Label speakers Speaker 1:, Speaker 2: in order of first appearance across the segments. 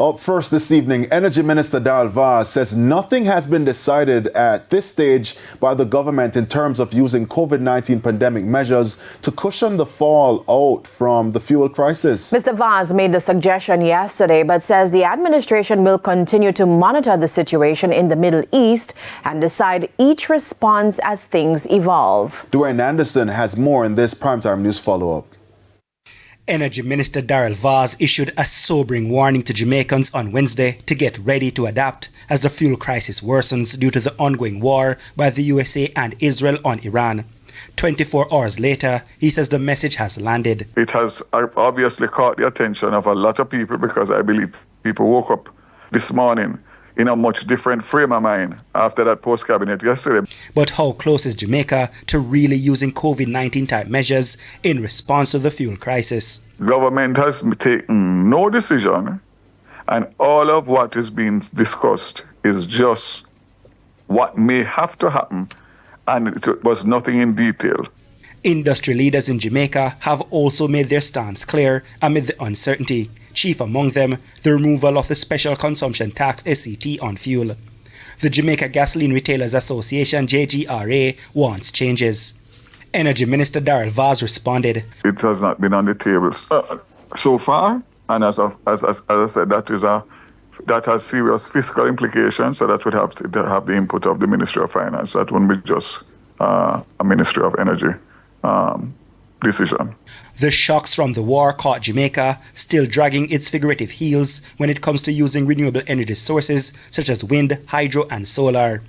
Speaker 1: Up first this evening, Energy Minister VAZ says nothing has been decided at this stage by the government in terms of using COVID-19 pandemic measures to cushion the fallout from the fuel crisis.
Speaker 2: Mr. VAZ made the suggestion yesterday, but says the administration will continue to monitor the situation in the Middle East and decide each response as things evolve.
Speaker 1: Dwayne Anderson has more in this Primetime News follow-up.
Speaker 3: Energy Minister VAZ issued a sobering warning to Jamaicans on Wednesday to get ready to adapt as the fuel crisis worsens due to the ongoing war by the USA and Israel on Iran. 24 hours later, he says the message has landed.
Speaker 4: It has obviously caught the attention of a lot of people because I believe people woke up this morning in a much different frame of mind after that post-cabinet yesterday.
Speaker 3: But how close is Jamaica to really using COVID-19 type measures in response to the fuel crisis?
Speaker 4: Government has taken no decision, and all of what is being discussed is just what may have to happen, and it was nothing in detail.
Speaker 3: Industry leaders in Jamaica have also made their stance clear amid the uncertainty. Chief among them, the removal of the Special Consumption Tax SCT on fuel. The Jamaica Gasoline Retailers Association, JGRA, wants changes. Energy Minister VAZ responded.
Speaker 4: It has not been on the table so far, and as I said, that has serious fiscal implications, so that would have to have the input of the Ministry of Finance. That wouldn't be just a Ministry of Energy decision.
Speaker 3: The shocks from the war caught Jamaica still dragging its figurative heels when it comes to using renewable energy sources such as wind, hydro and solar.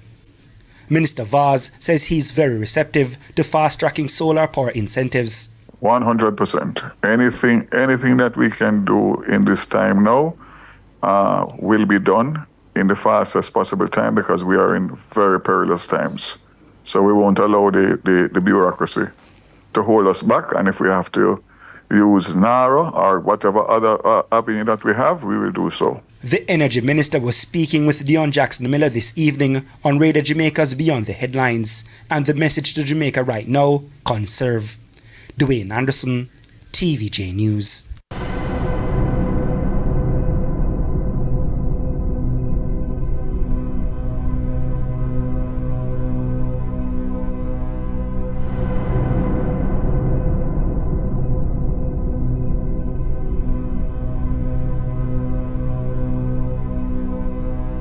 Speaker 3: Minister VAZ says he's very receptive to fast-tracking solar power incentives.
Speaker 4: 100%. Anything that we can do in this time now will be done in the fastest possible time because we are in very perilous times. So we won't allow the bureaucracy to hold us back, and if we have to use NARA or whatever other avenue that we have, we will do so.
Speaker 3: The Energy Minister was speaking with Dion Jackson Miller this evening on Radio Jamaica's Beyond the Headlines, and the message to Jamaica right now, conserve. Dwayne Anderson, TVJ News.